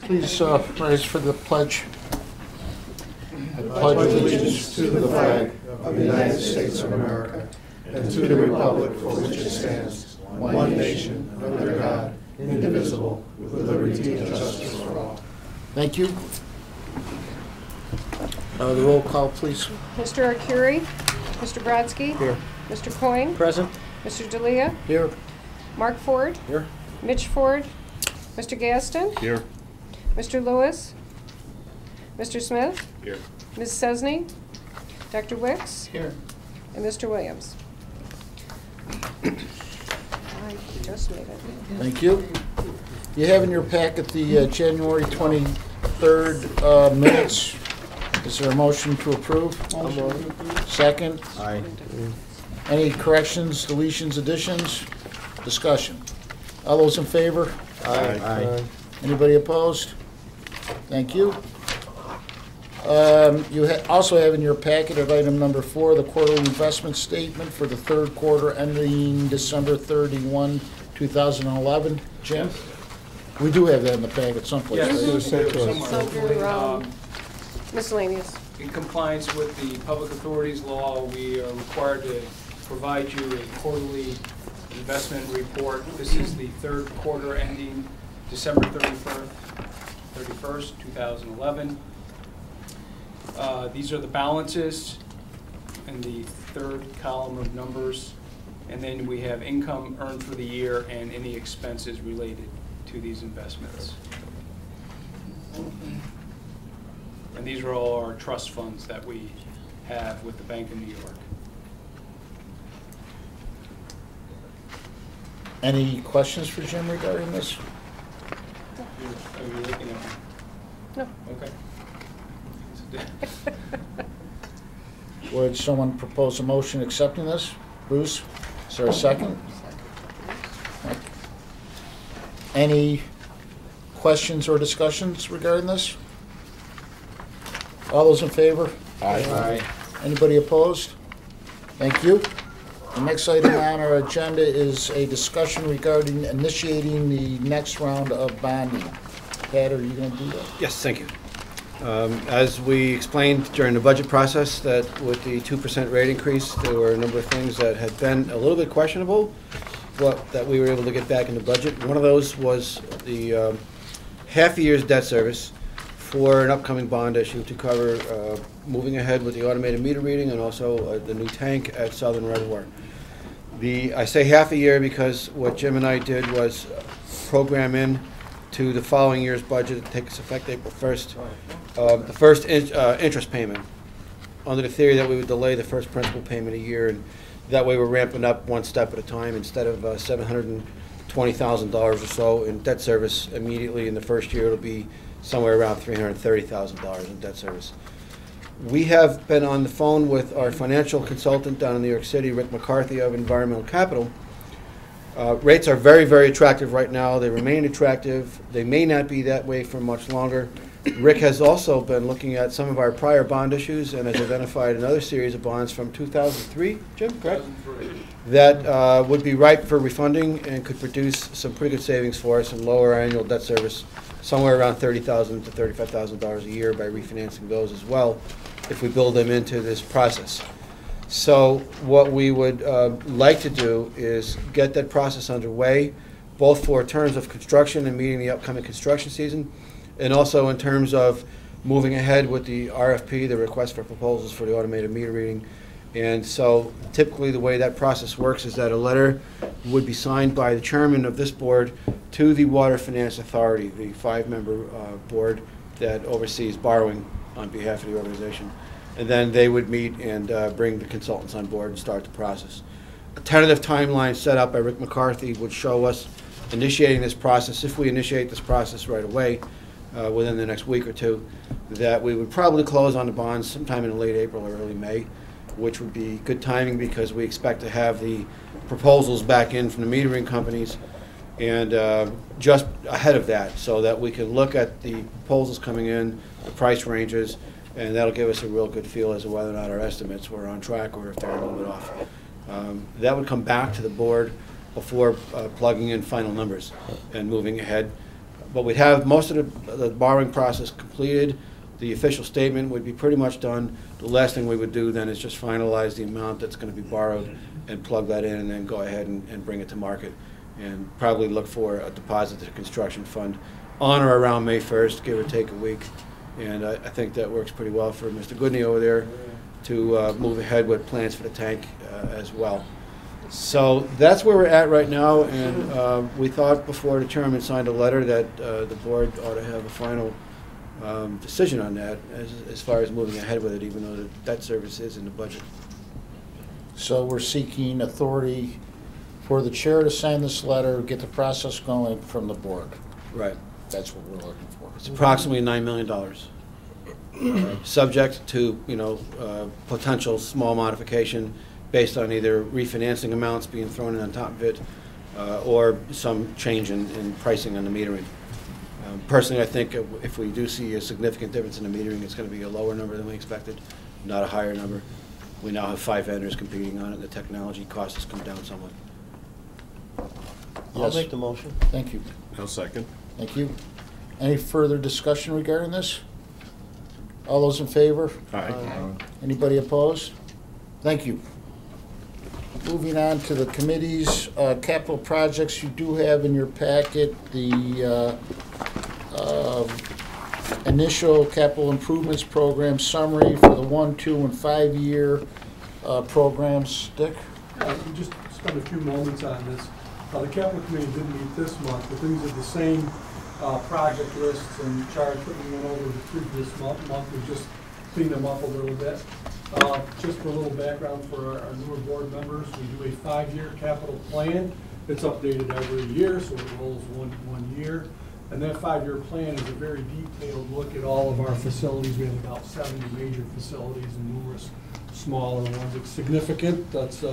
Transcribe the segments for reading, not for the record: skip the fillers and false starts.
Please rise for the pledge. I pledge allegiance to the flag of the United States of America and to the republic for which it stands, one nation, under God, indivisible, with liberty and justice for all. Thank you. The roll call, please. Mr. Arcuri? Mr. Brodsky? Here. Mr. Coyne? Present. Mr. D'Elia? Here. Mark Ford? Here. Mitch Ford? Mr. Gaston? Here. Mr. Lewis? Mr. Smith? Here. Ms. Cesny? Dr. Wicks? Here. And Mr. Williams? I just made it. Thank you. You have in your packet the January 23rd minutes. Is there a motion to approve? Second? Aye. Any corrections, deletions, additions? Discussion. All those in favor? Aye. Anybody opposed? Thank you. You also have in your packet of item number 4, the quarterly investment statement for the third quarter ending December 31, 2011. Jim? We do have that in the packet someplace, Yes, Under miscellaneous. in compliance with the public authorities law, we are required to provide you a quarterly investment report. This is the third quarter ending December 31st, 2011. These are the balances in the third column of numbers. And then we have income earned for the year and any expenses related to these investments. And these are all our trust funds that we have with the Bank of New York. Any questions for Jim regarding this? Are you looking at me? No. Okay. Would someone propose a motion accepting this? Bruce, is there a second? Any questions or discussions regarding this? All those in favor? Aye. Anybody opposed? Thank you. The next item on our agenda is a discussion regarding initiating the next round of bonding. Pat, are you going to do that? Yes, thank you. As we explained during the budget process, that with the 2% rate increase, there were a number of things that had been a little bit questionable, but that we were able to get back in the budget. One of those was the half a year's debt service for an upcoming bond issue to cover moving ahead with the automated meter reading and also the new tank at Southern Reservoir. I say half a year because what Jim and I did was program in to the following year's budget. It takes effect April 1st. The first interest payment, under the theory that we would delay the first principal payment a year, and that way we're ramping up one step at a time instead of $720,000 or so in debt service immediately in the first year. It'll be somewhere around $330,000 in debt service. We have been on the phone with our financial consultant down in New York City, Rick McCarthy of Environmental Capital. Rates are very, very attractive right now. They remain attractive. They may not be that way for much longer. Rick has also been looking at some of our prior bond issues and has identified another series of bonds from 2003, Jim, correct? 2003. That would be ripe for refunding and could produce some pretty good savings for us and lower our annual debt service somewhere around $30,000 to $35,000 a year by refinancing those as well if we build them into this process. So what we would like to do is get that process underway, both for terms of construction and meeting the upcoming construction season, and also in terms of moving ahead with the RFP, the request for proposals for the automated meter reading. And so typically the way that process works is that a letter would be signed by the chairman of this board to the Water Finance Authority, the 5-member board that oversees borrowing on behalf of the organization. And then they would meet and bring the consultants on board and start the process. A tentative timeline set up by Rick McCarthy would show us initiating this process. If we initiate this process right away, within the next week or two, that we would probably close on the bonds sometime in late April or early May, which would be good timing because we expect to have the proposals back in from the metering companies and just ahead of that, so that we can look at the proposals coming in, the price ranges, and that'll give us a real good feel as to whether or not our estimates were on track or if they're a little bit off. That would come back to the board before plugging in final numbers and moving ahead. But we'd have most of the borrowing process completed. The official statement would be pretty much done. The last thing we would do then is just finalize the amount that's going to be borrowed and plug that in, and then go ahead and bring it to market, and probably look for a deposit to the construction fund on or around May 1st, give or take a week. And I think that works pretty well for Mr. Goodney over there to move ahead with plans for the tank as well. So that's where we're at right now, and we thought before the chairman signed a letter that the board ought to have a final decision on that as far as moving ahead with it, even though the debt service is in the budget. So we're seeking authority for the chair to sign this letter, get the process going from the board. Right. That's what we're looking for. It's approximately $9 million, subject to, potential small modification based on either refinancing amounts being thrown in on top of it, or some change in pricing on the metering. Personally, I think if we do see a significant difference in the metering, it's going to be a lower number than we expected, not a higher number. We now have 5 vendors competing on it, and the technology cost has come down somewhat. I'll Yes. make the motion. Thank you. I'll second. Thank you. Any further discussion regarding this? All those in favor? Aye. Anybody opposed? Thank you. Moving on to the committees, capital projects, you do have in your packet the initial capital improvements program summary for the 1, 2, and 5-year programs. Dick? We just spent a few moments on this. The capital committee didn't meet this month, but these are the same project lists and charts that we went over the previous month. We just cleaned them up a little bit. Just for a little background for our newer board members, we do a 5-year capital plan. It's updated every year, so it rolls one year. And that 5-year plan is a very detailed look at all of our facilities. We have about 70 major facilities and numerous smaller ones. It's significant. That's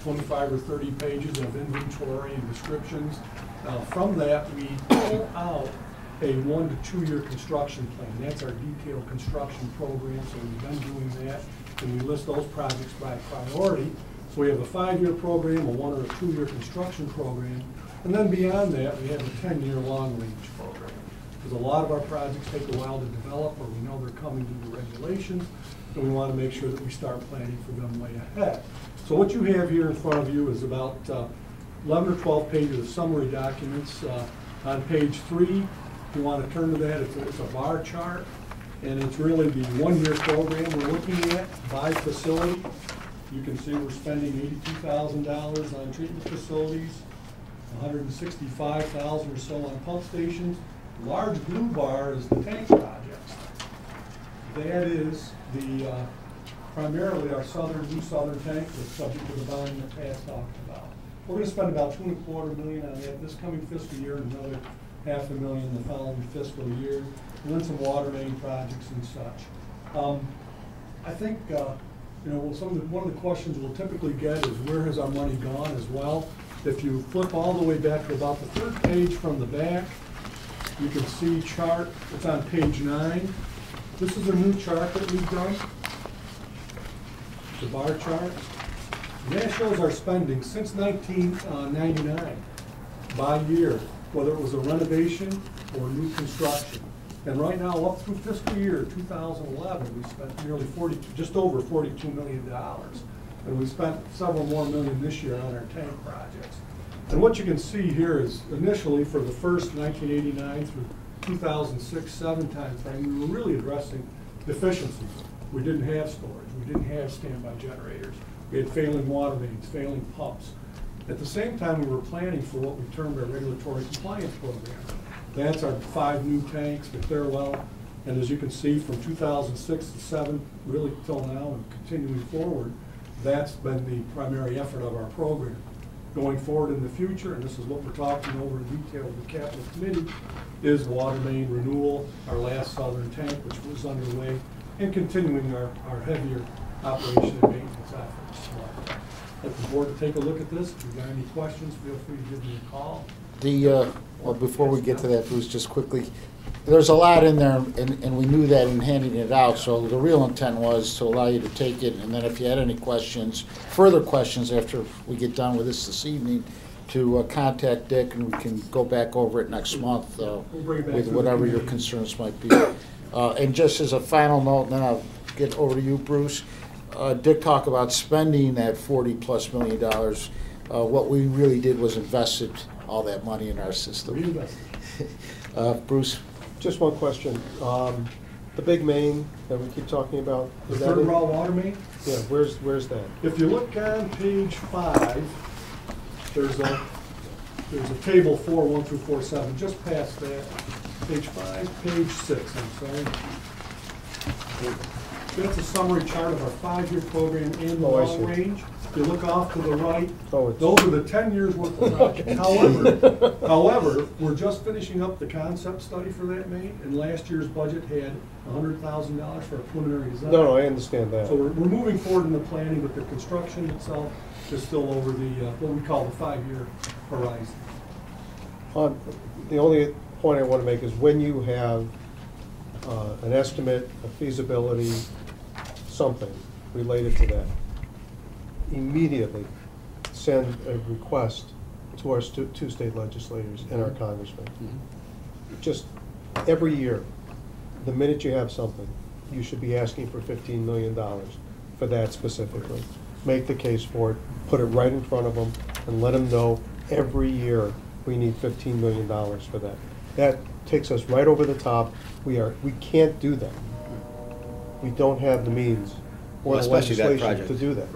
25 or 30 pages of inventory and descriptions. From that, we pull out a 1 to 2 year construction plan. That's our detailed construction program, so we've been doing that. And we list those projects by priority. So we have a 5-year program, a 1 or a 2 year construction program. And then beyond that, we have a 10-year long-range program. Because a lot of our projects take a while to develop, or we know they're coming due to regulations, and we want to make sure that we start planning for them way ahead. So what you have here in front of you is about 11 or 12 pages of summary documents. On page 3, if you want to turn to that, it's a bar chart, and it's really the 1-year program we're looking at by facility. You can see we're spending $82,000 on treatment facilities, $165,000 or so on pump stations. Large blue bar is the tank projects. That is the primarily our new southern tank that's subject to the bonding that Pat talked about. We're going to spend about $2.25 million on that this coming fiscal year, and another $500,000 the following fiscal year, and then some water main projects and such. I think one of the questions we'll typically get is where has our money gone as well. If you flip all the way back to about the 3rd page from the back, you can see chart. It's on page 9. This is a new chart that we've done. The bar chart. And that shows our spending since 1999 by year, whether it was a renovation or new construction. And right now, up through fiscal year 2011, we spent just over $42 million. And we spent several more million this year on our tank projects. And what you can see here is initially for the first 1989 through 2006-07 time frame, we were really addressing deficiencies. We didn't have storage. We didn't have standby generators. We had failing water mains, failing pumps. At the same time, we were planning for what we termed our regulatory compliance program. That's our 5 new tanks, the Clearwell, and as you can see from 2006 to 7, really till now and continuing forward, that's been the primary effort of our program. Going forward in the future, and this is what we're talking over in detail with the Capital Committee, is water main renewal, our last southern tank, which was underway, and continuing our heavier operation and maintenance efforts. So, let the board take a look at this. If you've got any questions, feel free to give me a call. Well, before we get to that, Bruce, just quickly, there's a lot in there, and we knew that in handing it out, so the real intent was to allow you to take it, and then if you had any questions, further questions after we get done with this evening, to contact Dick, and we can go back over it next month We'll bring it back with to the whatever your committee. concerns might be. And just as a final note, and then I'll get over to you, Bruce. Dick talked about spending that $40+ million. What we really did was invested all that money in our system. Reinvested. Bruce? Just one question. The big main that we keep talking about, The is that third in? raw water main, Yeah, where's that? if you look on page 5, there's a table 4, 1 through 4, 7, just past that. Page 5, page 6, I'm sorry. That's a summary chart of our 5-year program and the Oh, I long see. range. If you look off to the right, Oh, it's- those are the 10 years worth of projects. However, we're just finishing up the concept study for that main, and last year's budget had $100,000 for a preliminary design. No, I understand that. So we're moving forward in the planning, but the construction itself is still over the, what we call the 5-year horizon. The only point I want to make is when you have an estimate, a feasibility, something related to that, immediately send a request to our two state legislators and our congressmen. Just every year, the minute you have something, you should be asking for $15 million for that specifically. Make the case for it, put it right in front of them, and let them know every year we need $15 million for that. That takes us right over the top. We can't do that. We don't have the means or Well, the especially that legislation to project. do that.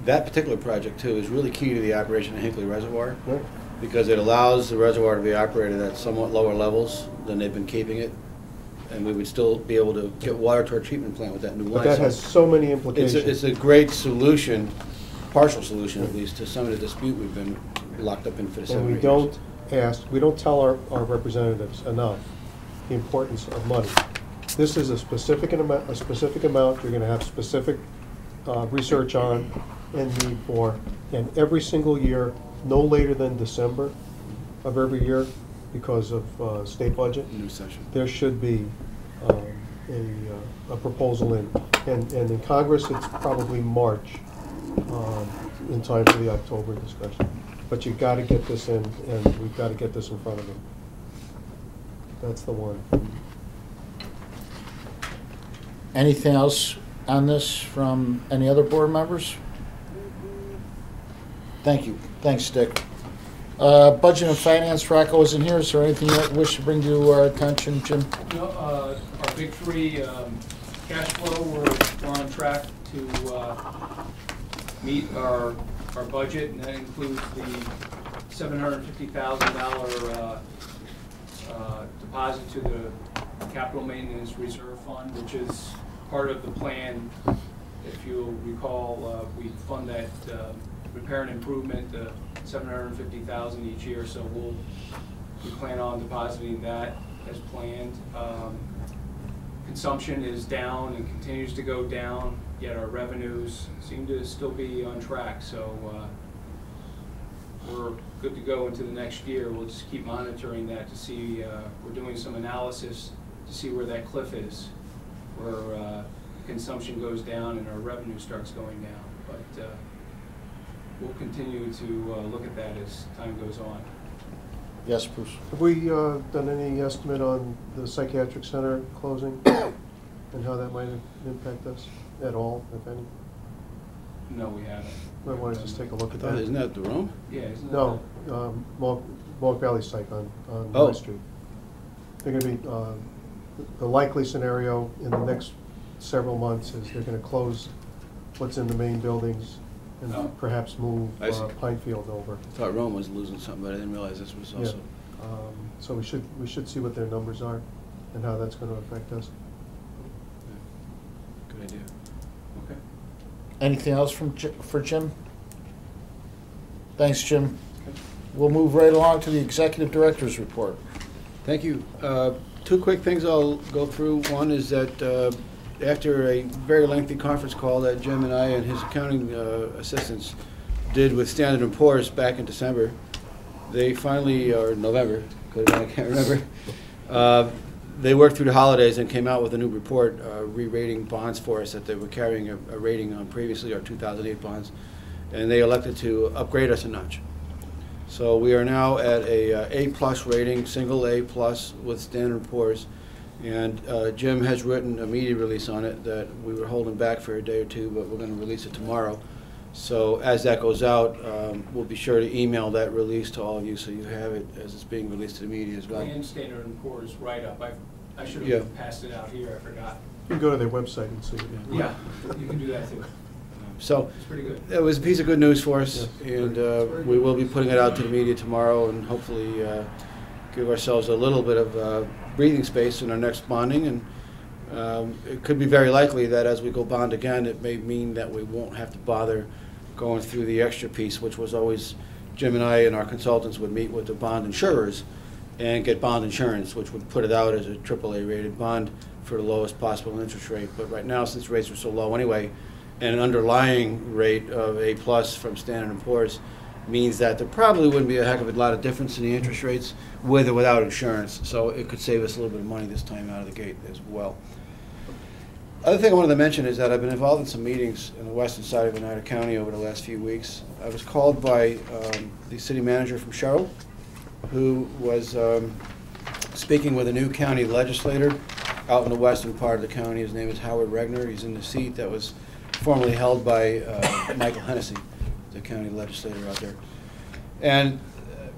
That particular project, too, is really key to the operation of Hinckley Reservoir, Right. because it allows the reservoir to be operated at somewhat lower levels than they've been keeping it, and we would still be able to get water to our treatment plant with that new line. But that has so many It's implications. a great solution, partial solution at least, to some of the dispute we've been locked up in for the 7 And or we 8 don't years. we don't tell our representatives enough the importance of money. This is a specific amount, you're gonna have specific research on and need for, and every single year, no later than December of every year, because of state budget, New session. there should be a proposal in. And in Congress, it's probably March, in time for the October discussion. But you've got to get this in, and we've got to get this in front of them. That's the one. Anything else on this from any other board members? Thank you. Thanks, Dick. Budget and finance, Rocco isn't here. Is there anything you wish to bring to our attention, Jim? No, our big three, cash flow, we're on track to meet our budget, and that includes the $750,000 deposit to the capital maintenance reserve fund, which is part of the plan. If you'll recall, we fund that repair and improvement, $750,000 each year, so we plan on depositing that as planned. Consumption is down and continues to go down, yet our revenues seem to still be on track, so we're good to go into the next year. We'll just keep monitoring that to see, we're doing some analysis to see where that cliff is, where consumption goes down and our revenue starts going down. But we'll continue to look at that as time goes on. Yes, Bruce. Have we done any estimate on the psychiatric center closing and how that might impact us at all, if any? No, we haven't. Might want to just take a look at Oh, that. isn't that the room? Yeah, isn't that? No, Mohawk Valley Psych on Oh. High Street. They're gonna be, the likely scenario in the next several months is they're gonna close what's in the main buildings and Oh. perhaps move I see. Pinefield over. I thought Rome was losing something, but I didn't realize this was Yeah. also. So we should see what their numbers are and how that's gonna affect us. Good idea. Okay. Anything else for Jim? Thanks, Jim. We'll move right along to the executive director's report. Thank you. 2 quick things I'll go through. One is that after a very lengthy conference call that Jim and I and his accounting assistants did with Standard & Poor's back in December, they finally, or November, I can't remember, they worked through the holidays and came out with a new report re-rating bonds for us that they were carrying a rating on previously, our 2008 bonds, and they elected to upgrade us a notch. So we are now at a A+ rating, single A+ with Standard & Poor's. And Jim has written a media release on it that we were holding back for a day or two, but we're going to release it tomorrow. So as that goes out, we'll be sure to email that release to all of you so you have it as it's being released to the media as well. And Standard & Poor's write-up. I should have Yeah. passed it out here. I forgot. You can go to their website and see it. Yeah, you can do that too. So It's pretty good. it was a piece of good news for us, and we will be putting it out to the media tomorrow and hopefully give ourselves a little bit of breathing space in our next bonding. And it could be very likely that as we go bond again, it may mean that we won't have to bother going through the extra piece, which was always Jim and I and our consultants would meet with the bond insurers and get bond insurance, which would put it out as a AAA rated bond for the lowest possible interest rate. But right now, since rates are so low anyway, and an underlying rate of A+ from Standard & Poor's means that there probably wouldn't be a heck of a lot of difference in the interest rates with or without insurance. So it could save us a little bit of money this time out of the gate as well. Other thing I wanted to mention is that I've been involved in some meetings in the western side of Oneida County over the last few weeks. I was called by the city manager from Sherrill, who was speaking with a new county legislator out in the western part of the county. His name is Howard Regner. He's in the seat that was formerly held by Michael Hennessy, the county legislator out there. And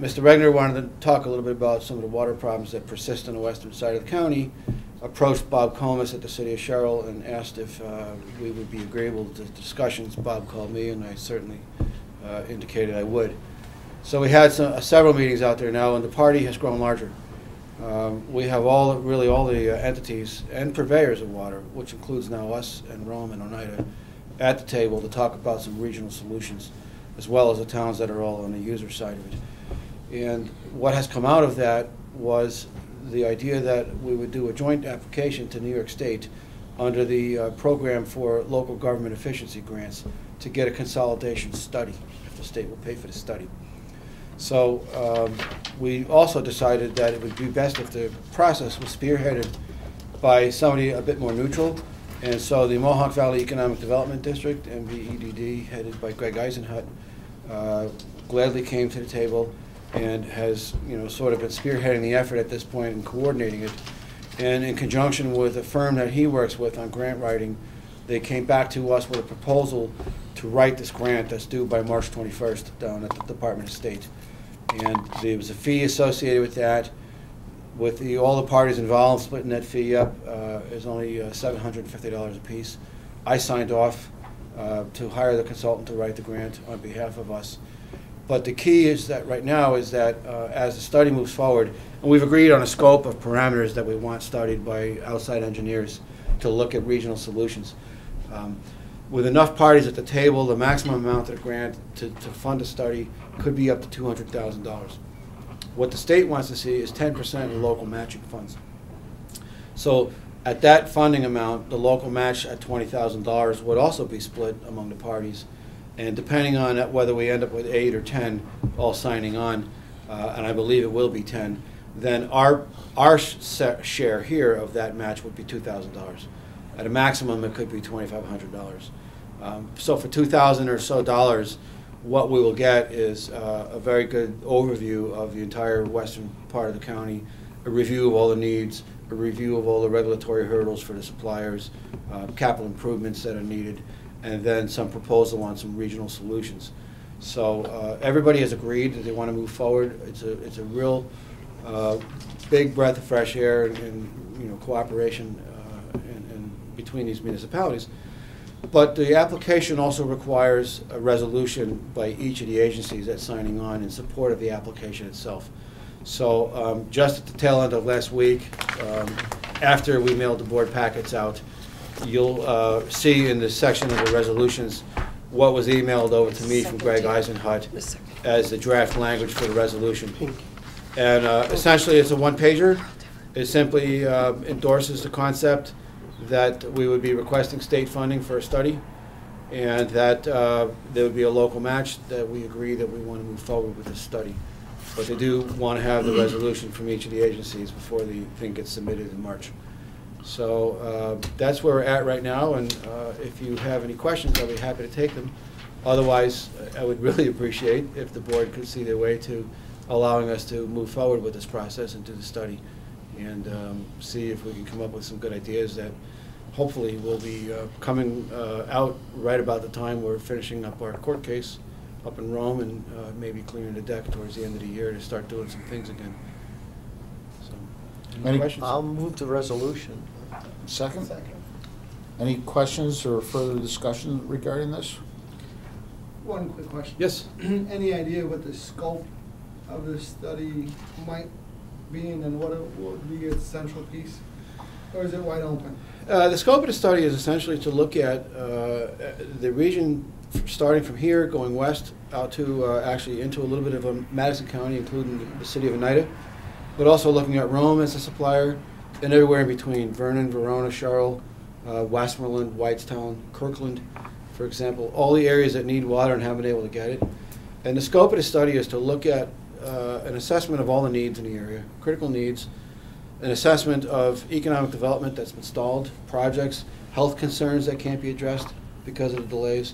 Mr. Regner wanted to talk a little bit about some of the water problems that persist on the western side of the county, approached Bob Comas at the city of Sherrill and asked if we would be agreeable to discussions. Bob called me, and I certainly indicated I would. So we had several meetings out there now, and the party has grown larger. We have really all the entities and purveyors of water, which includes now us and Rome and Oneida, at the table to talk about some regional solutions, as well as the towns that are all on the user side of it. And what has come out of that was the idea that we would do a joint application to New York State under the program for local government efficiency grants to get a consolidation study, if the state will pay for the study. So we also decided that it would be best if the process was spearheaded by somebody a bit more neutral. And so the Mohawk Valley Economic Development District, MVEDD, headed by Greg Eisenhut, gladly came to the table and has, sort of been spearheading the effort at this point and coordinating it. And in conjunction with a firm that he works with on grant writing, they came back to us with a proposal to write this grant that's due by March 21st down at the Department of State. And there was a fee associated with that. With all the parties involved splitting that fee up is only $750 apiece. I signed off to hire the consultant to write the grant on behalf of us. But the key is that right now is that as the study moves forward, and we've agreed on a scope of parameters that we want studied by outside engineers to look at regional solutions. With enough parties at the table, the maximum amount of the grant to fund a study could be up to $200,000. What the state wants to see is 10% of local matching funds. So at that funding amount, the local match at $20,000 would also be split among the parties. And depending on whether we end up with 8 or 10 all signing on, and I believe it will be 10, then our share here of that match would be $2,000. At a maximum, it could be $2,500. So for $2,000 or so dollars, what we will get is a very good overview of the entire western part of the county, a review of all the needs, a review of all the regulatory hurdles for the suppliers, capital improvements that are needed, and then some proposal on some regional solutions. So everybody has agreed that they want to move forward. It's a real big breath of fresh air and cooperation between these municipalities. But the application also requires a resolution by each of the agencies that's signing on in support of the application itself. So just at the tail end of last week, after we mailed the board packets out, you'll see in the section of the resolutions what was emailed over to me from Greg Eisenhut as the draft language for the resolution. And essentially it's a one-pager. It simply endorses the concept that we would be requesting state funding for a study, and that there would be a local match, that we agree that we want to move forward with this study. But they do want to have the resolution from each of the agencies before the thing gets submitted in March. So that's where we're at right now, and if you have any questions, I'll be happy to take them. Otherwise, I would really appreciate if the board could see their way to allowing us to move forward with this process and do the study, and see if we can come up with some good ideas that hopefully will be coming out right about the time we're finishing up our court case up in Rome, and maybe clearing the deck towards the end of the year to start doing some things again. So, any Any- questions? I'll move the resolution. Second? Any questions or further discussion regarding this? One quick question. Yes. Any idea what the scope of this study might be, and then what would be its central piece? Or is it wide open? The scope of the study is essentially to look at the region starting from here, going west out to actually into a little bit of Madison County, including the city of Oneida, but also looking at Rome as a supplier and everywhere in between, Vernon, Verona, Charlotte, Westmoreland, Whitestown, Kirkland, for example, all the areas that need water and haven't been able to get it. And the scope of the study is to look at an assessment of all the needs in the area, critical needs, an assessment of economic development that's been stalled, projects, health concerns that can't be addressed because of the delays.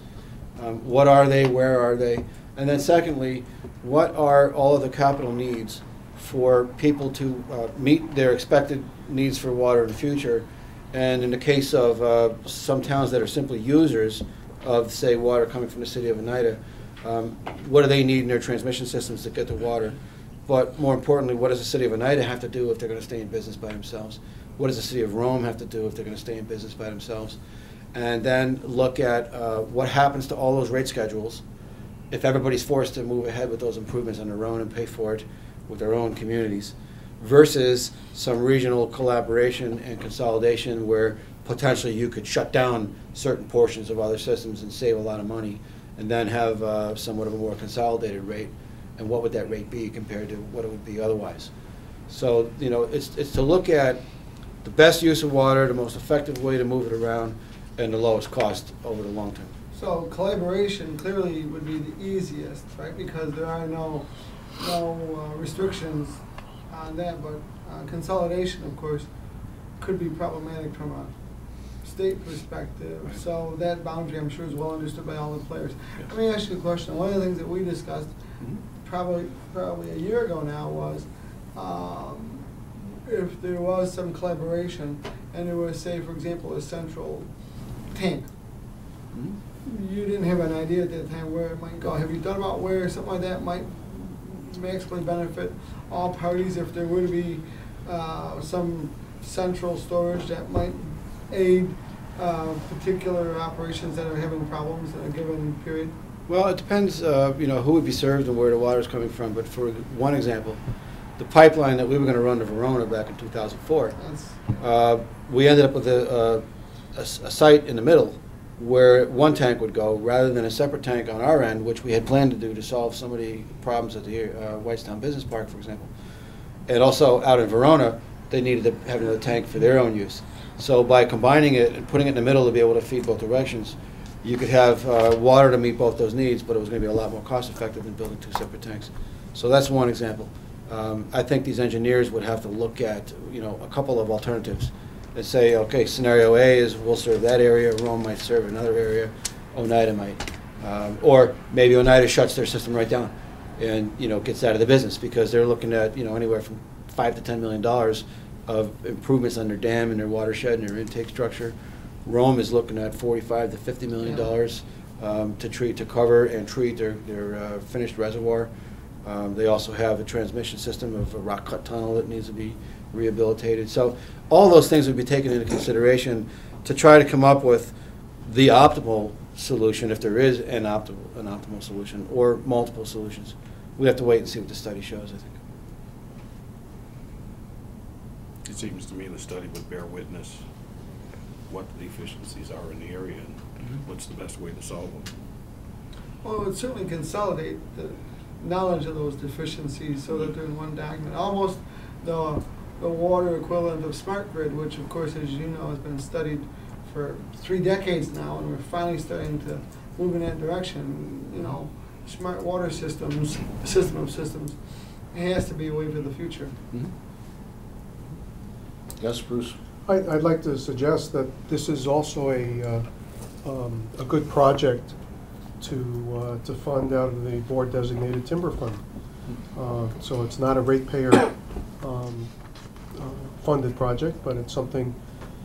What are they, where are they? And then secondly, what are all of the capital needs for people to meet their expected needs for water in the future? And in the case of some towns that are simply users of, say, water coming from the city of Oneida, what do they need in their transmission systems to get the water? But more importantly, what does the city of Oneida have to do if they're going to stay in business by themselves? What does the city of Rome have to do if they're going to stay in business by themselves? And then look at what happens to all those rate schedules if everybody's forced to move ahead with those improvements on their own and pay for it with their own communities, versus some regional collaboration and consolidation where potentially you could shut down certain portions of other systems and save a lot of money, and then have somewhat of a more consolidated rate. And what would that rate be compared to what it would be otherwise? So, you know, it's to look at the best use of water, the most effective way to move it around, and the lowest cost over the long term. So collaboration clearly would be the easiest, right? Because there are no restrictions on that, but consolidation, of course, could be problematic from a state perspective. Right. So that boundary, I'm sure, is well understood by all the players. Yes. Let me ask you a question. One of the things that we discussed probably a year ago now was if there was some collaboration and there was, say, for example, a central tank. You didn't have an idea at that time where it might go. Have you thought about where something like that might maximally benefit all parties if there were to be some central storage that might aid particular operations that are having problems in a given period? Well, it depends, you know, who would be served and where the water is coming from. But for one example, the pipeline that we were going to run to Verona back in 2004, we ended up with a site in the middle where one tank would go rather than a separate tank on our end, which we had planned to do to solve some of the problems at the Whitestown Business Park, for example. And also out in Verona, they needed to have another tank for their own use. So by combining it and putting it in the middle to be able to feed both directions, you could have water to meet both those needs, but it was going to be a lot more cost effective than building two separate tanks. So that's one example. I think these engineers would have to look at, you know, a couple of alternatives and say, okay, scenario A is we'll serve that area, Rome might serve another area, Oneida might. Or maybe Oneida shuts their system right down and, you know, gets out of the business because they're looking at, you know, anywhere from $5 to $10 million of improvements on their dam and their watershed and their intake structure. Rome is looking at $45 to $50 million to cover and treat their finished reservoir. They also have a transmission system of a rock cut tunnel that needs to be rehabilitated. So all those things would be taken into consideration to try to come up with the optimal solution, if there is an optimal solution, or multiple solutions. We have to wait and see what the study shows, I think. It seems to me the study would bear witness what the deficiencies are in the area and what's the best way to solve them. Well, it would certainly consolidate the knowledge of those deficiencies so that they're in one document. Almost the water equivalent of smart grid, which of course, as you know, has been studied for 3 decades now, and we're finally starting to move in that direction. You know, smart water systems, system of systems, has to be a way for the future. Yes, Bruce? I'd like to suggest that this is also a good project to fund out of the board-designated timber fund. So it's not a ratepayer funded project, but it's something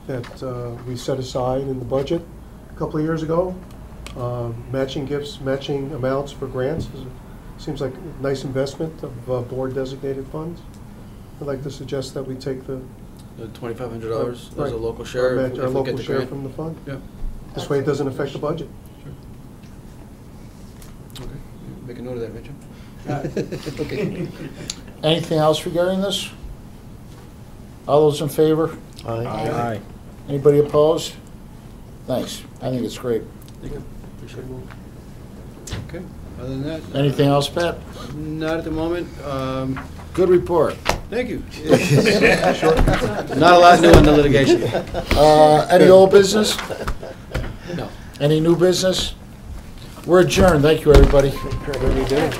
that we set aside in the budget a couple of years ago. Matching gifts, matching amounts for grants seems like a nice investment of board-designated funds. I'd like to suggest that we take the $2,500 as right, a local share. our if we local get the share grant. from the fund. Yeah. This way it doesn't affect the budget. Okay. Make a note of that, Mitchell. Okay. Anything else regarding this? All those in favor? Aye. Anybody opposed? Thanks. I think it's great. Thank you. Appreciate it. Okay. Other than that, Anything else, Pat? not at the moment. Good report. Thank you. Not a lot new in the litigation. Any old business? No. Any new business? We're adjourned. Thank you, everybody. What are you doing?